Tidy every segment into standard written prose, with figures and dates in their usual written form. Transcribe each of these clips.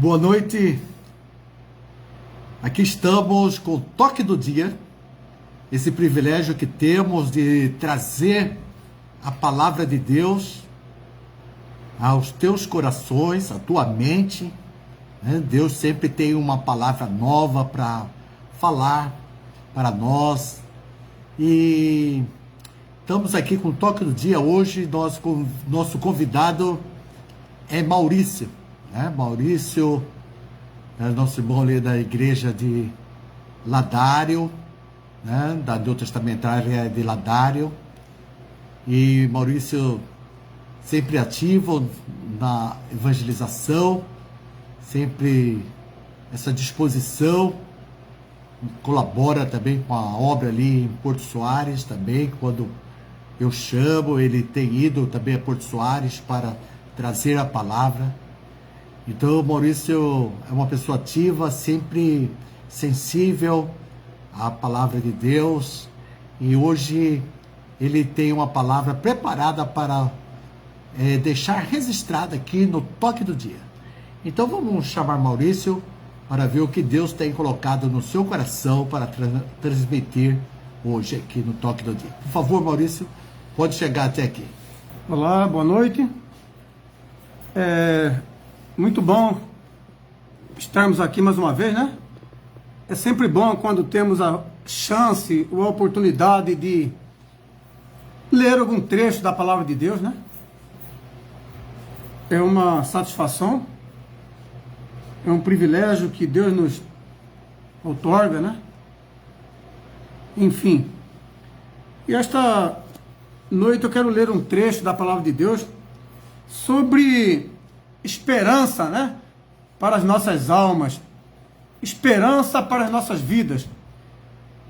Boa noite, aqui estamos com o Toque do Dia, esse privilégio que temos de trazer a palavra de Deus aos teus corações, à tua mente, né? Deus sempre tem uma palavra nova para falar para nós e estamos aqui com o Toque do Dia. Hoje nosso convidado é Maurício, né? Maurício é nosso irmão ali da igreja de Ladário, né? Da Neotestamentária de Ladário. E Maurício sempre ativo na evangelização, sempre essa disposição, colabora também com a obra ali em Porto Soares também, quando eu chamo, ele tem ido também a Porto Soares para trazer a palavra. Então, Maurício é uma pessoa ativa, sempre sensível à palavra de Deus, e hoje ele tem uma palavra preparada para deixar registrada aqui no Toque do Dia. Então vamos chamar Maurício para ver o que Deus tem colocado no seu coração para transmitir hoje aqui no Toque do Dia. Por favor, Maurício, pode chegar até aqui. Olá, boa noite. Muito bom estarmos aqui mais uma vez, né? É sempre bom quando temos a chance ou a oportunidade de ler algum trecho da palavra de Deus, né? É uma satisfação, é um privilégio que Deus nos outorga, né? Enfim, e esta noite eu quero ler um trecho da palavra de Deus sobre esperança, né? Para as nossas almas, esperança para as nossas vidas,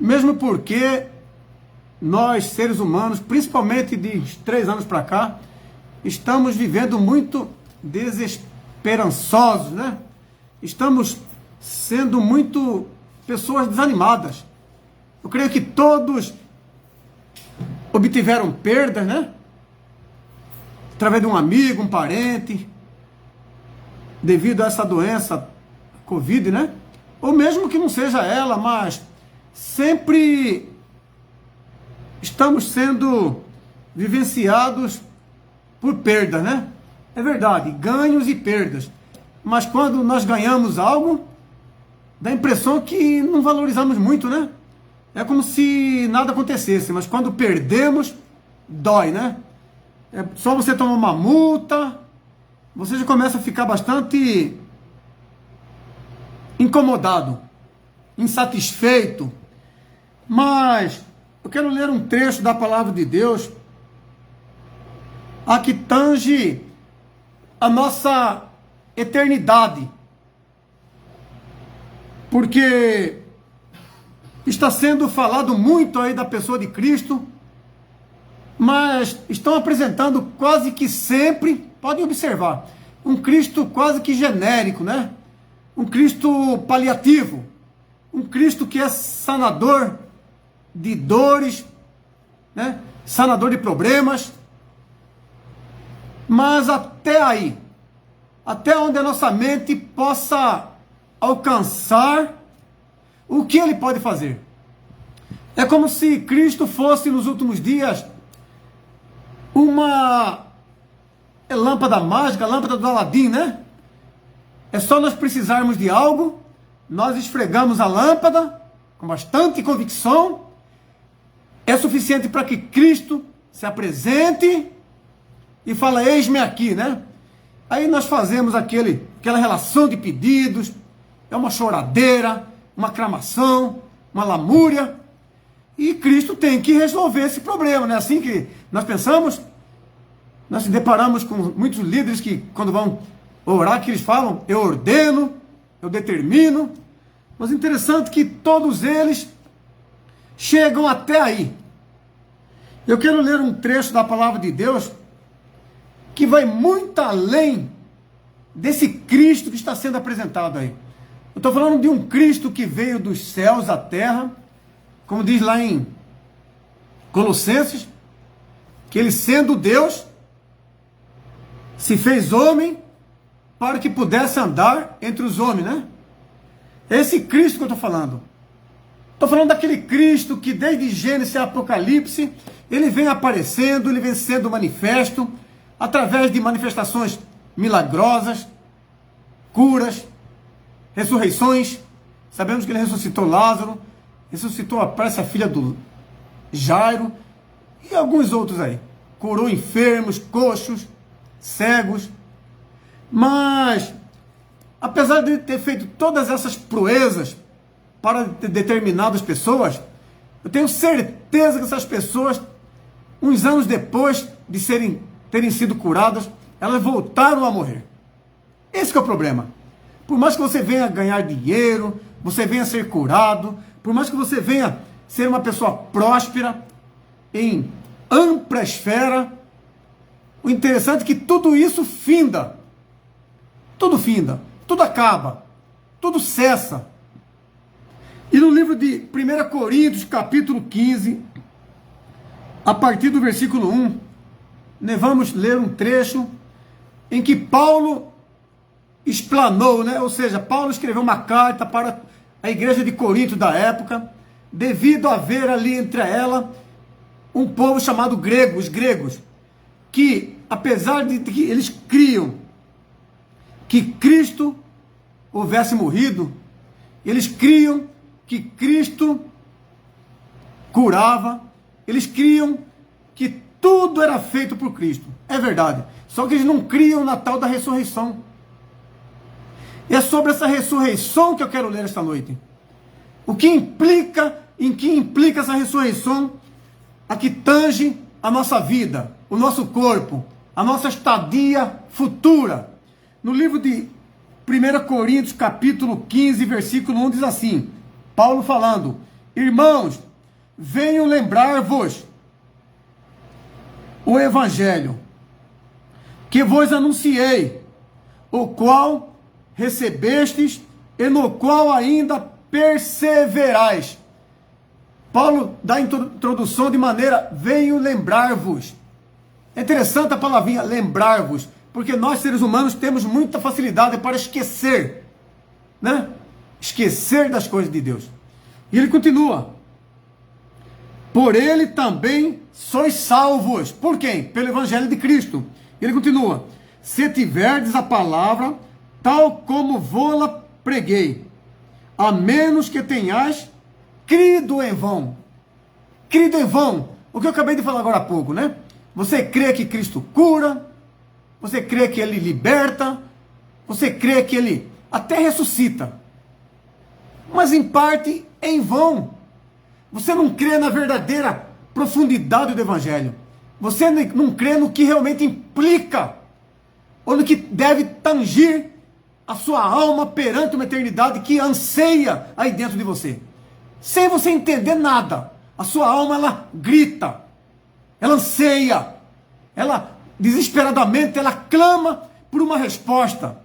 mesmo porque nós, seres humanos, principalmente de 3 anos para cá, estamos vivendo muito desesperançosos, né? Estamos sendo muito pessoas desanimadas. Eu creio que todos obtiveram perdas, né? Através de um amigo, um parente, devido a essa doença, Covid, né? Ou mesmo que não seja ela, mas sempre estamos sendo vivenciados por perdas, né? É verdade, ganhos e perdas. Mas quando nós ganhamos algo, dá a impressão que não valorizamos muito, né? É como se nada acontecesse, mas quando perdemos, dói, né? É só você tomar uma multa, você já começa a ficar bastante incomodado, insatisfeito. Mas eu quero ler um trecho da palavra de Deus a que tange a nossa eternidade, porque está sendo falado muito aí da pessoa de Cristo, mas estão apresentando quase que sempre, podem observar, um Cristo quase que genérico, né? Um Cristo paliativo, um Cristo que é sanador de dores, né? Sanador de problemas. Mas até aí, até onde a nossa mente possa alcançar, o que ele pode fazer? É como se Cristo fosse nos últimos dias uma lâmpada mágica, lâmpada do Aladim, né? É só nós precisarmos de algo, nós esfregamos a lâmpada com bastante convicção, é suficiente para que Cristo se apresente e fala, eis-me aqui, né? Aí nós fazemos aquela relação de pedidos, é uma choradeira, uma aclamação, uma lamúria, e Cristo tem que resolver esse problema, não é assim que nós pensamos? Nós se deparamos com muitos líderes que, quando vão orar, que eles falam, eu ordeno, eu determino, mas interessante que todos eles chegam até aí. Eu quero ler um trecho da palavra de Deus que vai muito além desse Cristo que está sendo apresentado aí. Eu estou falando de um Cristo que veio dos céus à terra, como diz lá em Colossenses, que ele sendo Deus, se fez homem para que pudesse andar entre os homens, né? É esse Cristo que eu estou falando. Estou falando daquele Cristo que desde Gênesis a Apocalipse, ele vem aparecendo, ele vem sendo manifesto, através de manifestações milagrosas, curas, ressurreições. Sabemos que ele ressuscitou Lázaro, ressuscitou parece a filha do Jairo, e alguns outros aí. Curou enfermos, coxos, cegos. Mas, apesar de ter feito todas essas proezas para determinadas pessoas, eu tenho certeza que essas pessoas, uns anos depois de terem sido curadas, elas voltaram a morrer. Esse que é o problema. Por mais que você venha ganhar dinheiro, você venha ser curado, por mais que você venha ser uma pessoa próspera, em ampla esfera, o interessante é que tudo isso finda. Tudo finda, tudo acaba, tudo cessa. E no livro de 1 Coríntios, capítulo 15, a partir do versículo 1, nós vamos ler um trecho em que Paulo explanou, né? Ou seja, Paulo escreveu uma carta para a igreja de Corinto da época, devido a haver ali entre ela um povo chamado grego, os gregos, que apesar de que eles criam que Cristo houvesse morrido, eles criam que Cristo curava, eles criam que tudo era feito por Cristo. É verdade. Só que eles não criam na tal da ressurreição. E é sobre essa ressurreição que eu quero ler esta noite. Em que implica essa ressurreição a que tange a nossa vida, o nosso corpo, a nossa estadia futura. No livro de 1 Coríntios, capítulo 15, versículo 1, diz assim, Paulo falando, irmãos, venho lembrar-vos o evangelho que vos anunciei, o qual recebestes e no qual ainda perseverais. Paulo dá a introdução de maneira, venho lembrar-vos. É interessante a palavrinha lembrar-vos, porque nós seres humanos temos muita facilidade para esquecer, né? Esquecer das coisas de Deus. E ele continua, por ele também sois salvos. Por quem? Pelo evangelho de Cristo. Ele continua, se tiverdes a palavra tal como vô-la preguei, a menos que tenhais crido em vão. Crido em vão. O que eu acabei de falar agora há pouco, né? Você crê que Cristo cura, você crê que Ele liberta, você crê que Ele até ressuscita. Mas em parte em vão. Você não crê na verdadeira profundidade do Evangelho. Você não crê no que realmente implica, ou no que deve tangir a sua alma perante uma eternidade que anseia aí dentro de você. Sem você entender nada, a sua alma, ela grita, ela anseia, ela desesperadamente, ela clama por uma resposta.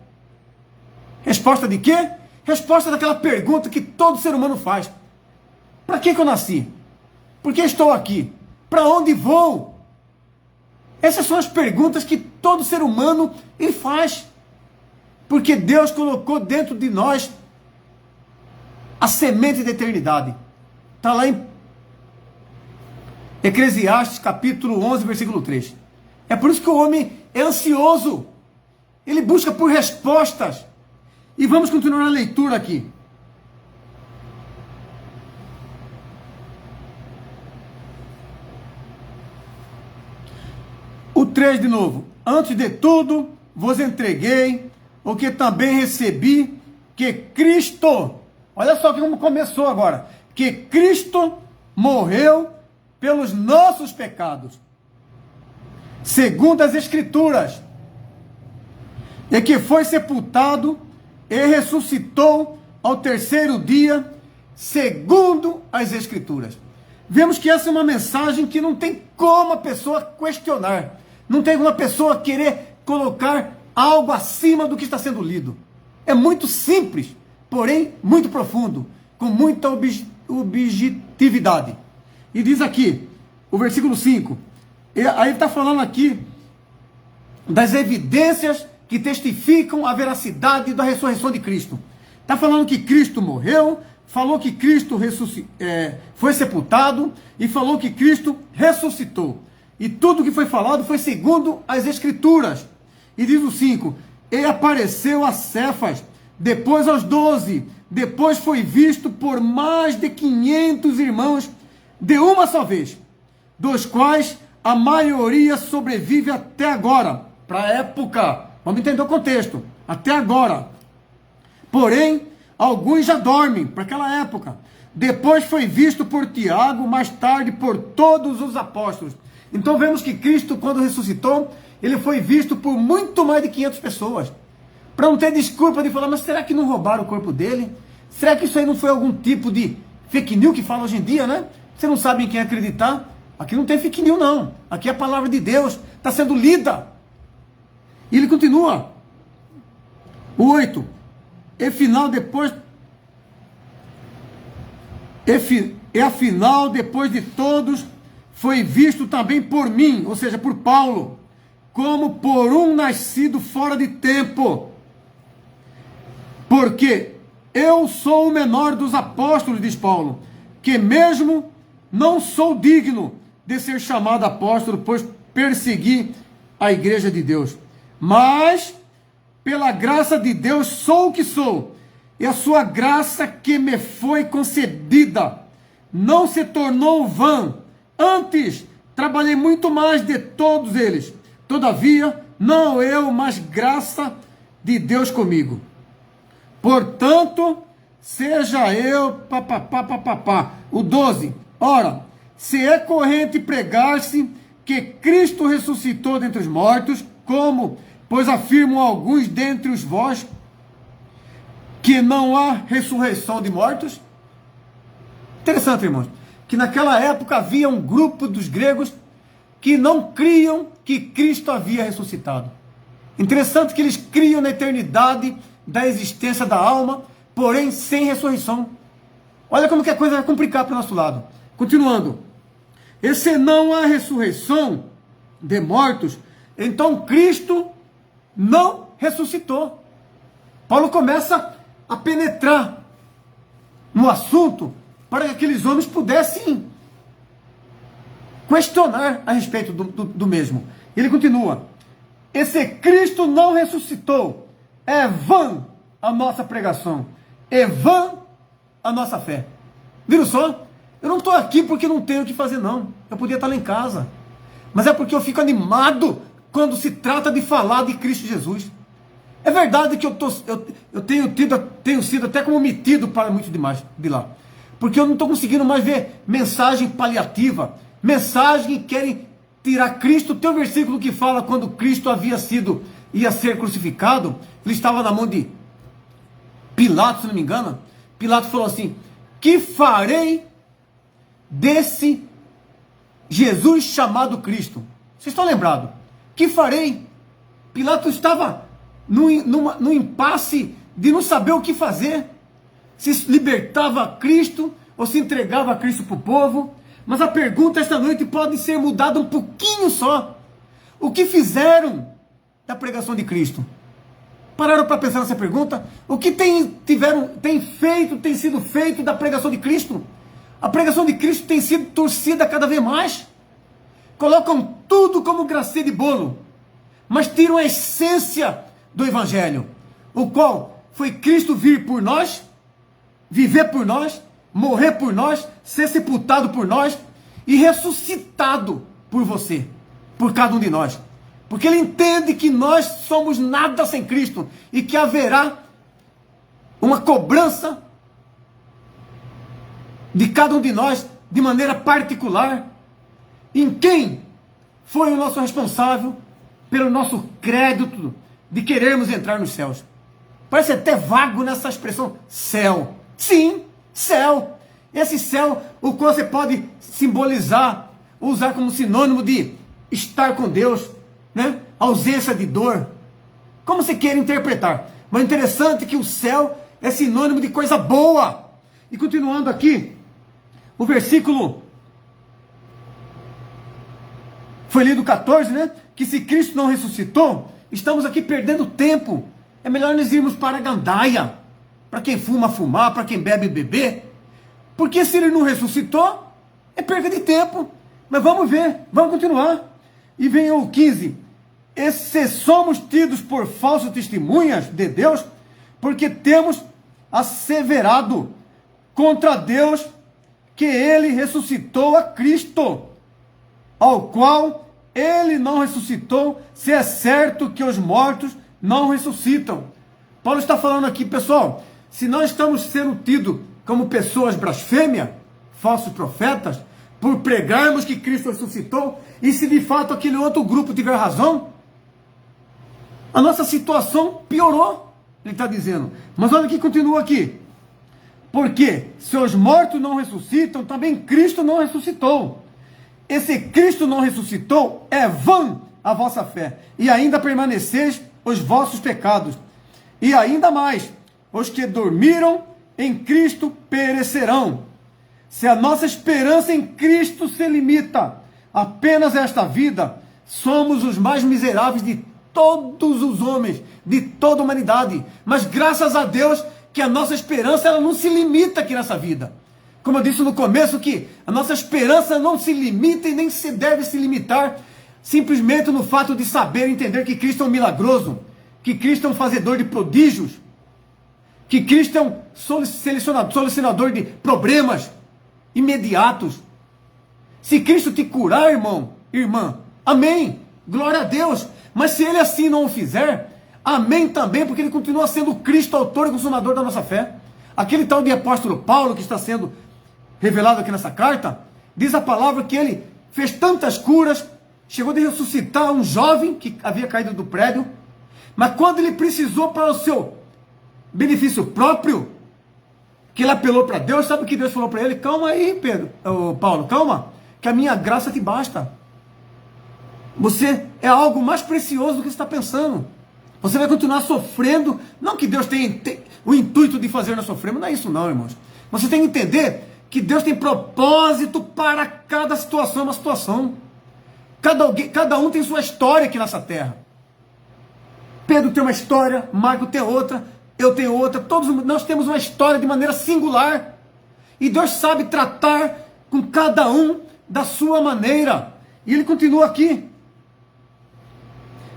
Resposta de quê? Resposta daquela pergunta que todo ser humano faz. Para que eu nasci? Por que estou aqui? Para onde vou? Essas são as perguntas que todo ser humano ele faz. Porque Deus colocou dentro de nós a semente da eternidade. Está lá em Eclesiastes capítulo 11, versículo 3. É por isso que o homem é ansioso. Ele busca por respostas. E vamos continuar a leitura aqui. O 3 de novo. Antes de tudo, vos entreguei o que também recebi, que Cristo, olha só como começou agora, que Cristo morreu pelos nossos pecados, segundo as Escrituras, e que foi sepultado e ressuscitou ao terceiro dia, segundo as Escrituras. Vemos que essa é uma mensagem que não tem como a pessoa questionar, não tem como a pessoa querer colocar algo acima do que está sendo lido. É muito simples, porém muito profundo, com muita objetividade. E diz aqui, o versículo 5, aí está falando aqui das evidências que testificam a veracidade da ressurreição de Cristo. Está falando que Cristo morreu, falou que Cristo foi sepultado e falou que Cristo ressuscitou. E tudo que foi falado foi segundo as Escrituras. E diz o 5, e apareceu a Cefas, depois aos 12, depois foi visto por mais de 500 irmãos de uma só vez, dos quais a maioria sobrevive até agora. Para a época, vamos entender o contexto, até agora. Porém, alguns já dormem, para aquela época. Depois foi visto por Tiago, mais tarde por todos os apóstolos. Então vemos que Cristo, quando ressuscitou, ele foi visto por muito mais de 500 pessoas. Para não ter desculpa de falar, mas será que não roubaram o corpo dele? Será que isso aí não foi algum tipo de fake news que fala hoje em dia, né? Você não sabe em quem acreditar? Aqui não tem fake news, não. Aqui é a palavra de Deus, está sendo lida. E ele continua. O 8. E afinal, depois de todos, foi visto também por mim, ou seja, por Paulo, como por um nascido fora de tempo. Porque eu sou o menor dos apóstolos, diz Paulo, que mesmo não sou digno de ser chamado apóstolo, pois persegui a igreja de Deus. Mas, pela graça de Deus, sou o que sou, e a sua graça que me foi concedida não se tornou vã. Antes, trabalhei muito mais de todos eles. Todavia, não eu, mas graça de Deus comigo. Portanto, seja eu, O 12. Ora, se é corrente pregar-se que Cristo ressuscitou dentre os mortos, como, pois afirmam alguns dentre os vós, que não há ressurreição de mortos? Interessante, irmãos, que naquela época havia um grupo dos gregos que não criam que Cristo havia ressuscitado. Interessante que eles criam na eternidade da existência da alma, porém sem ressurreição. Olha como que a coisa vai complicar para o nosso lado. Continuando. E se não há ressurreição de mortos, então Cristo não ressuscitou. Paulo começa a penetrar no assunto para que aqueles homens pudessem questionar a respeito do mesmo. Ele continua. E se Cristo não ressuscitou, é vã a nossa pregação, é vã a nossa fé. Viram só? Eu não estou aqui porque não tenho o que fazer, não. Eu podia estar lá em casa. Mas é porque eu fico animado quando se trata de falar de Cristo Jesus. É verdade que eu tenho sido até como metido para muito demais de lá. Porque eu não estou conseguindo mais ver mensagem paliativa, mensagem que querem tirar Cristo. Tem um versículo que fala quando Cristo ia ser crucificado, ele estava na mão de Pilatos, se não me engano. Pilatos falou assim: que farei desse Jesus chamado Cristo? Vocês estão lembrados? Que farei? Pilatos estava num impasse de não saber o que fazer. Se libertava Cristo ou se entregava a Cristo para o povo. Mas a pergunta esta noite pode ser mudada um pouquinho só. O que fizeram da pregação de Cristo? Pararam para pensar nessa pergunta? O que tem sido feito da pregação de Cristo? A pregação de Cristo tem sido torcida cada vez mais. Colocam tudo como gracinha de bolo, mas tiram a essência do Evangelho, o qual foi Cristo vir por nós, viver por nós, morrer por nós, ser sepultado por nós e ressuscitado por você, por cada um de nós. Porque ele entende que nós somos nada sem Cristo e que haverá uma cobrança de cada um de nós de maneira particular em quem foi o nosso responsável pelo nosso crédito de querermos entrar nos céus. Parece até vago nessa expressão céu. Sim, céu. Esse céu, o qual você pode simbolizar, usar como sinônimo de estar com Deus, né? Ausência de dor. Como você queira interpretar. Mas é interessante que o céu é sinônimo de coisa boa. E continuando aqui, o versículo foi lido 14, né? Que se Cristo não ressuscitou, estamos aqui perdendo tempo. É melhor nós irmos para a gandaia. Para quem fuma, fumar, para quem bebe, beber. Porque se ele não ressuscitou, é perda de tempo. Mas vamos ver, vamos continuar. E vem o 15. E se somos tidos por falsos testemunhas de Deus, porque temos asseverado contra Deus que ele ressuscitou a Cristo, ao qual ele não ressuscitou, se é certo que os mortos não ressuscitam. Paulo está falando aqui, pessoal, se nós estamos sendo tidos como pessoas blasfêmias, falsos profetas, por pregarmos que Cristo ressuscitou, e se de fato aquele outro grupo tiver razão, a nossa situação piorou, ele está dizendo. Mas olha que continua aqui. Porque se os mortos não ressuscitam, também Cristo não ressuscitou. E se Cristo não ressuscitou, é vã a vossa fé, e ainda permaneceis os vossos pecados. E ainda mais, os que dormiram em Cristo perecerão. Se a nossa esperança em Cristo se limita apenas a esta vida, somos os mais miseráveis de todos os homens, de toda a humanidade. Mas graças a Deus que a nossa esperança ela não se limita aqui nessa vida. Como eu disse no começo, que a nossa esperança não se limita e nem se deve se limitar simplesmente no fato de saber e entender que Cristo é um milagroso, que Cristo é um fazedor de prodígios, que Cristo é um solucionador de problemas imediatos. Se Cristo te curar, irmão, irmã, amém, glória a Deus. Mas se Ele assim não o fizer, amém também, porque Ele continua sendo o Cristo, autor e consumador da nossa fé. Aquele tal de apóstolo Paulo que está sendo revelado aqui nessa carta, diz a palavra que ele fez tantas curas, chegou a ressuscitar um jovem que havia caído do prédio, mas quando ele precisou para o seu benefício próprio, que ele apelou para Deus, sabe o que Deus falou para ele? Calma aí, Paulo, calma, que a minha graça te basta. Você é algo mais precioso do que você está pensando. Você vai continuar sofrendo, não que Deus tem o intuito de fazer nós sofrermos, não é isso não, irmãos. Você tem que entender que Deus tem propósito para cada situação, uma situação. Cada um tem sua história aqui nessa terra. Pedro tem uma história, Marco tem outra, eu tenho outra, todos nós temos uma história de maneira singular. E Deus sabe tratar com cada um da sua maneira. E ele continua aqui.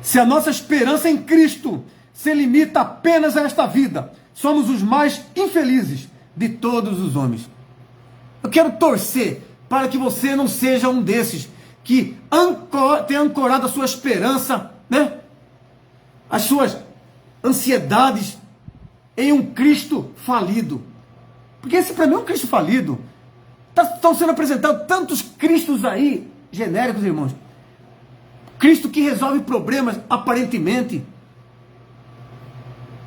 Se a nossa esperança em Cristo se limita apenas a esta vida, somos os mais infelizes de todos os homens. Eu quero torcer para que você não seja um desses que tenha ancorado a sua esperança, né? As suas ansiedades em um Cristo falido. Porque esse para mim é um Cristo falido. Estão sendo apresentados tantos Cristos aí, genéricos, irmãos. Cristo que resolve problemas, aparentemente.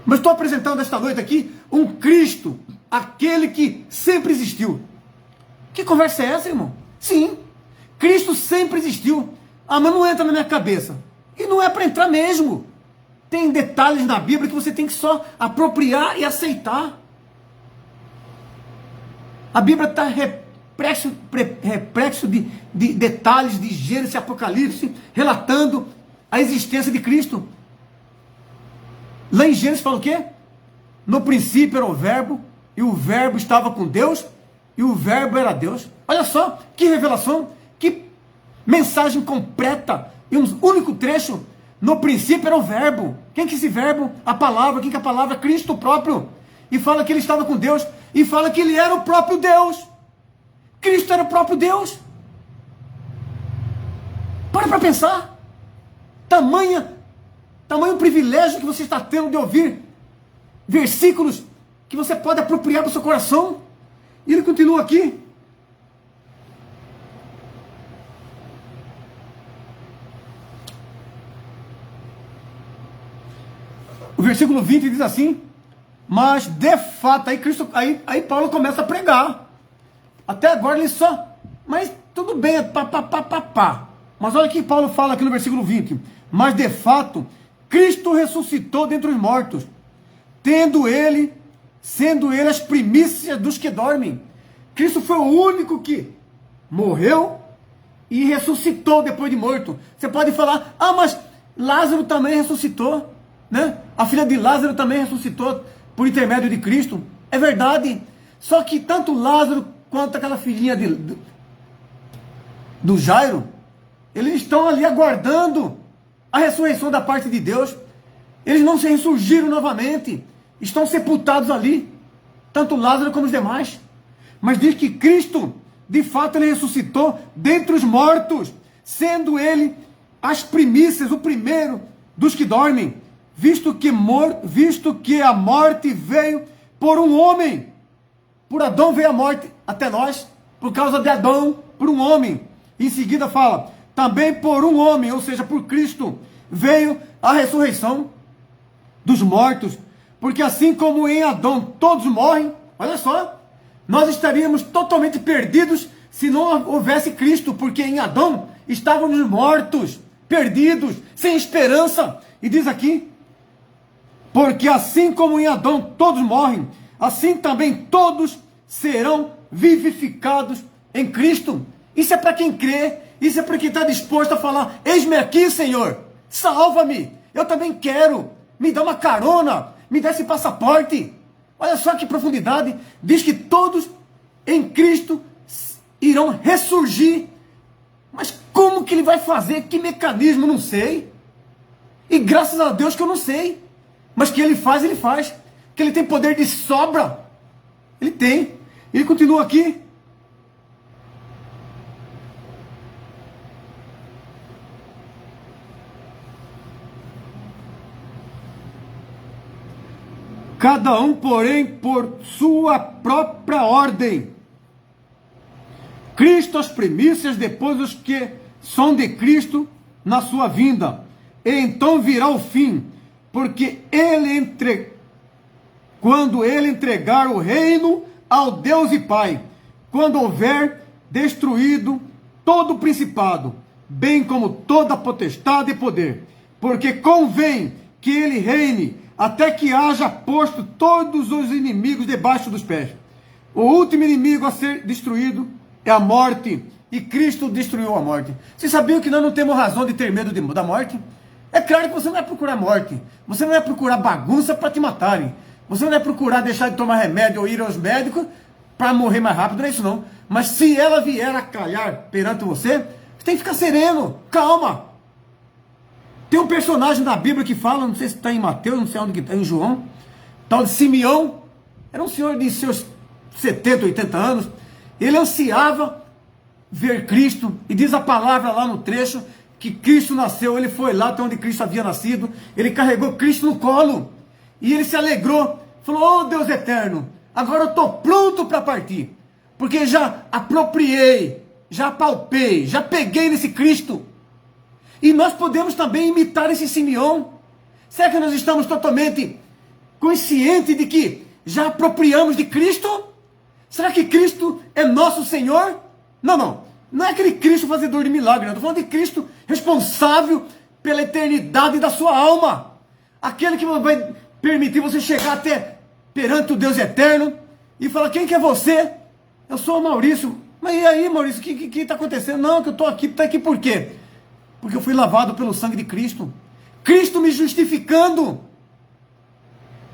Mas estou apresentando esta noite aqui um Cristo, aquele que sempre existiu. Que conversa é essa, irmão? Sim, Cristo sempre existiu. Ah, mas não entra na minha cabeça. E não é para entrar mesmo. Tem detalhes na Bíblia que você tem que só apropriar e aceitar. A Bíblia está replexo de detalhes de Gênesis e Apocalipse, relatando a existência de Cristo. Lá em Gênesis fala o quê? No princípio era o verbo, e o verbo estava com Deus, e o verbo era Deus. Olha só, que revelação, que mensagem completa, e um único trecho. No princípio era o verbo. Quem que é esse verbo? A palavra. Quem que é a palavra? Cristo próprio. E fala que ele estava com Deus, e fala que ele era o próprio Deus. Cristo era o próprio Deus. Para pensar. Tamanho privilégio que você está tendo de ouvir versículos que você pode apropriar para o seu coração. E ele continua aqui. O versículo 20 diz assim: mas de fato, aí Paulo começa a pregar. Até agora ele só, mas tudo bem, pá. Mas olha o que Paulo fala aqui no versículo 20. Mas de fato, Cristo ressuscitou dentre os mortos, sendo ele as primícias dos que dormem. Cristo foi o único que morreu e ressuscitou depois de morto. Você pode falar, mas Lázaro também ressuscitou, né? A filha de Lázaro também ressuscitou por intermédio de Cristo. É verdade. Só que tanto Lázaro quanto aquela filhinha do Jairo, eles estão ali aguardando a ressurreição da parte de Deus. Eles não se ressurgiram novamente. Estão sepultados ali. Tanto Lázaro como os demais. Mas diz que Cristo, de fato, ele ressuscitou dentre os mortos, sendo ele as primícias, o primeiro dos que dormem, visto que a morte veio por um homem. Por Adão veio a morte até nós, por causa de Adão, por um homem. Em seguida fala, também por um homem, ou seja, por Cristo, veio a ressurreição dos mortos, porque assim como em Adão todos morrem, olha só, nós estaríamos totalmente perdidos se não houvesse Cristo, porque em Adão estávamos mortos, perdidos, sem esperança. E diz aqui, porque assim como em Adão todos morrem, assim também todos serão vivificados em Cristo. Isso é para quem crê, isso é para quem está disposto a falar, eis-me aqui, Senhor, salva-me, eu também quero, me dá uma carona, me dá esse passaporte. Olha só que profundidade, diz que todos em Cristo irão ressurgir. Mas como que ele vai fazer? Que mecanismo? Não sei. E graças a Deus que eu não sei. Mas que ele faz, ele faz. Que ele tem poder de sobra. Ele tem. Ele continua aqui. Cada um, porém, por sua própria ordem. Cristo as primícias, depois os que são de Cristo na sua vinda. E então virá o fim, porque quando ele entregar o reino ao Deus e Pai, quando houver destruído todo o principado, bem como toda potestade e poder, porque convém que ele reine até que haja posto todos os inimigos debaixo dos pés. O último inimigo a ser destruído é a morte, e Cristo destruiu a morte. Vocês sabiam que nós não temos razão de ter medo da morte? É claro que você não vai procurar morte, você não vai procurar bagunça para te matarem, você não vai procurar deixar de tomar remédio ou ir aos médicos para morrer mais rápido, não é isso não. Mas se ela vier a calhar perante você, você tem que ficar sereno, calma. Tem um personagem na Bíblia que fala, não sei se está em Mateus, não sei onde que está, em João, tal de Simeão, era um senhor de seus 70, 80 anos, ele ansiava ver Cristo, e diz a palavra lá no trecho, que Cristo nasceu, ele foi lá até onde Cristo havia nascido, ele carregou Cristo no colo, e ele se alegrou, falou, oh Deus eterno, agora eu estou pronto para partir, porque já apropriei, já apalpei, já peguei nesse Cristo. E nós podemos também imitar esse Simeão. Será que nós estamos totalmente conscientes de que já apropriamos de Cristo? Será que Cristo é nosso Senhor? Não é aquele Cristo fazedor de milagre, não. Estou falando de Cristo responsável pela eternidade da sua alma. Aquele que vai permitir você chegar até perante o Deus eterno e falar, quem que é você? Eu sou o Maurício. Mas e aí, Maurício, o que está acontecendo? Não, que eu estou aqui, está aqui por quê? Porque eu fui lavado pelo sangue de Cristo. Cristo me justificando.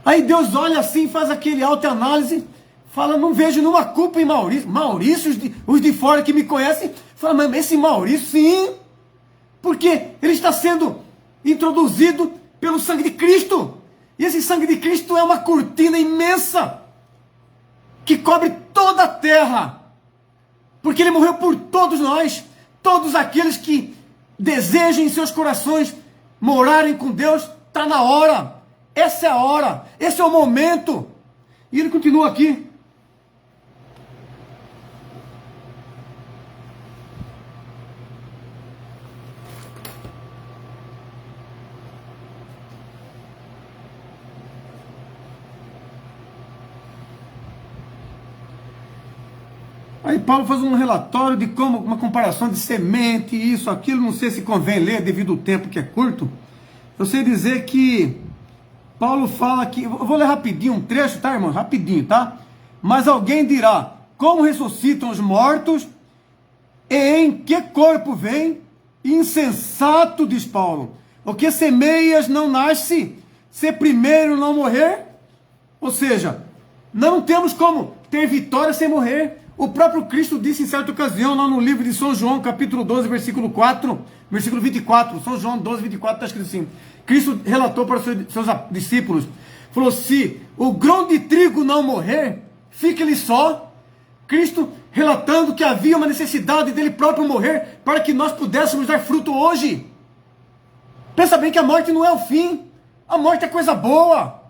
Aí Deus olha assim, faz aquele autoanálise, fala, não vejo nenhuma culpa em Maurício. Maurício, os de fora que me conhecem, falam, mas esse Maurício, sim. Porque ele está sendo introduzido pelo sangue de Cristo. E esse sangue de Cristo é uma cortina imensa, que cobre toda a terra. Porque ele morreu por todos nós, todos aqueles que desejam em seus corações morarem com Deus, está na hora. Essa é a hora, esse é o momento. E ele continua aqui. Aí Paulo faz um relatório de como, uma comparação de semente, isso, aquilo, não sei se convém ler devido ao tempo que é curto. Eu sei dizer que Paulo fala que, eu vou ler rapidinho um trecho, tá, irmão? Rapidinho, tá? Mas alguém dirá, como ressuscitam os mortos, e em que corpo vem? Insensato, diz Paulo. O que semeias não nasce, se primeiro não morrer. Ou seja, não temos como ter vitória sem morrer. O próprio Cristo disse em certa ocasião, lá no livro de São João, capítulo 12, versículo 4, versículo 24, São João 12, 24, está escrito assim. Cristo relatou para os seus discípulos, falou, se o grão de trigo não morrer, fique ele só. Cristo relatando que havia uma necessidade dele próprio morrer, para que nós pudéssemos dar fruto hoje. Pensa bem que a morte não é o fim, a morte é coisa boa,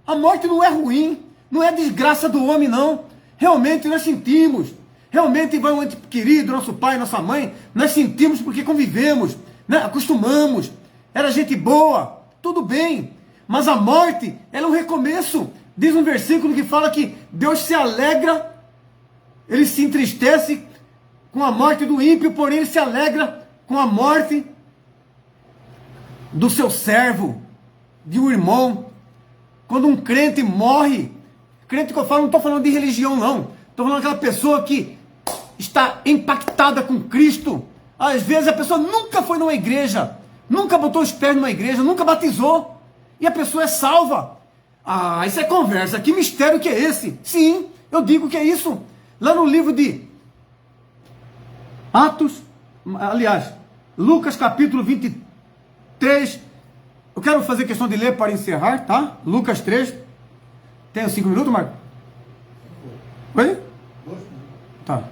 a morte não é ruim, não é desgraça do homem não. Realmente nós sentimos, realmente vai um ente querido, nosso pai, nossa mãe, nós sentimos porque convivemos, né? Acostumamos, era gente boa, tudo bem, mas a morte, ela é um recomeço. Diz um versículo que fala que Deus se alegra, ele se entristece com a morte do ímpio, porém ele se alegra com a morte do seu servo, de um irmão. Quando um crente morre, crente que eu falo, não estou falando de religião não, estou falando daquela pessoa que está impactada com Cristo. Às vezes a pessoa nunca foi numa igreja, nunca botou os pés numa igreja, nunca batizou, e a pessoa é salva. Ah, isso é conversa, que mistério que é esse? Sim, eu digo que é isso. Lá no livro de Atos, aliás, Lucas capítulo 23, eu quero fazer questão de ler para encerrar, tá? Lucas 3, tem 5 minutos, Marco? Oi? Tá.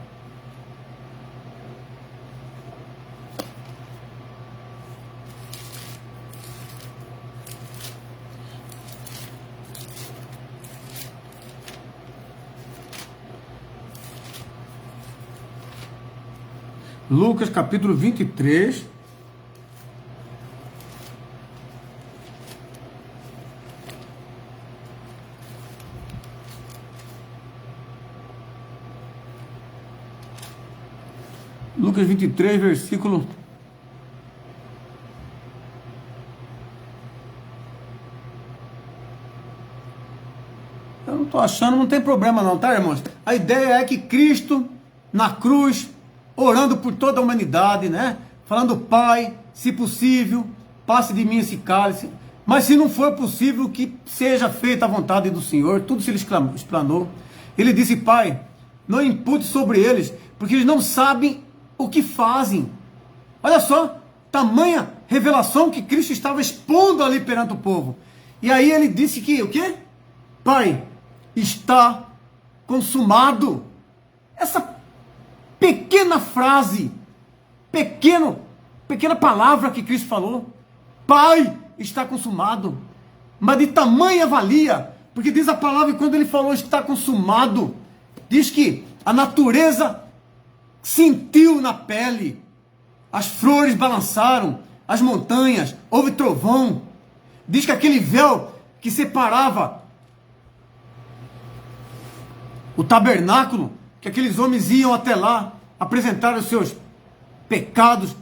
Lucas capítulo 23. Lucas 23, versículo... Eu não estou achando, não tem problema não, tá, irmãos? A ideia é que Cristo, na cruz, orando por toda a humanidade, né? Falando, Pai, se possível, passe de mim esse cálice. Mas se não for possível, que seja feita a vontade do Senhor. Tudo se ele explanou. Ele disse, Pai, não impute sobre eles, porque eles não sabem o que fazem. Olha só, tamanha revelação que Cristo estava expondo ali perante o povo. E aí ele disse que, o quê? Pai, está consumado. Essa pequena frase, pequena palavra que Cristo falou, Pai, está consumado, mas de tamanha valia, porque diz a palavra que quando ele falou está consumado, diz que a natureza sentiu na pele, as flores balançaram, as montanhas, houve trovão, diz que aquele véu que separava o tabernáculo, que aqueles homens iam até lá, apresentar os seus pecados,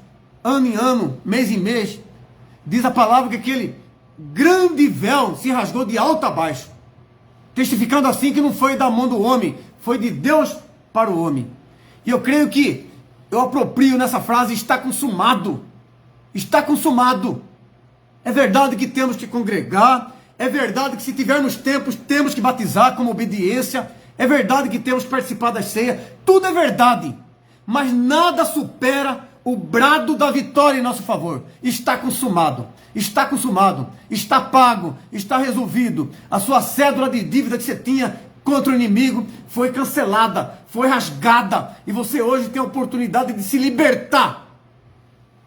ano em ano, mês em mês, diz a palavra que aquele grande véu se rasgou de alto a baixo, testificando assim que não foi da mão do homem, foi de Deus para o homem. E eu creio que eu aproprio nessa frase, está consumado. Está consumado. É verdade que temos que congregar, é verdade que se tivermos tempos, temos que batizar como obediência, é verdade que temos que participar da ceia, tudo é verdade, mas nada supera o brado da vitória em nosso favor. Está consumado, está consumado, está pago, está resolvido. A sua cédula de dívida que você tinha contra o inimigo foi cancelada, foi rasgada, e você hoje tem a oportunidade de se libertar,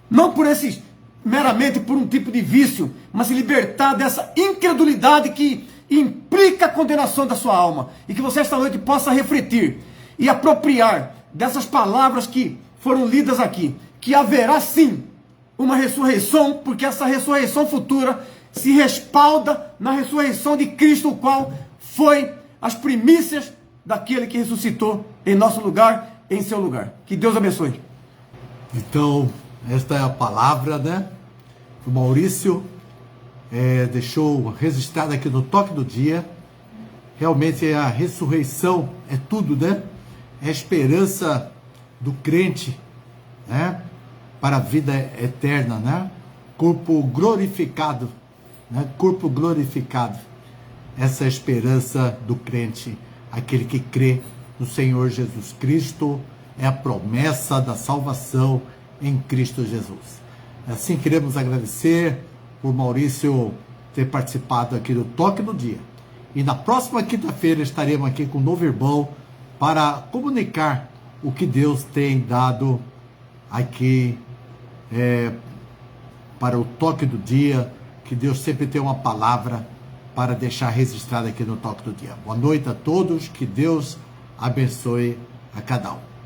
não por esses, meramente por um tipo de vício, mas se libertar dessa incredulidade que implica a condenação da sua alma, e que você esta noite possa refletir e apropriar dessas palavras que foram lidas aqui, que haverá sim uma ressurreição, porque essa ressurreição futura se respalda na ressurreição de Cristo, o qual foi as primícias daquele que ressuscitou em nosso lugar, em seu lugar. Que Deus abençoe. Então, esta é a palavra, né? O Maurício deixou registrado aqui no Toque do Dia. Realmente a ressurreição é tudo, né? É a esperança do crente, né? Para a vida eterna, né? corpo glorificado, né? Corpo glorificado. Essa é a esperança do crente, aquele que crê no Senhor Jesus Cristo, é a promessa da salvação em Cristo Jesus. Assim queremos agradecer por Maurício ter participado aqui do Toque do Dia. E na próxima quinta-feira estaremos aqui com um novo irmão para comunicar o que Deus tem dado aqui para o Toque do Dia, que Deus sempre tem uma palavra para deixar registrada aqui no Toque do Dia. Boa noite a todos, que Deus abençoe a cada um.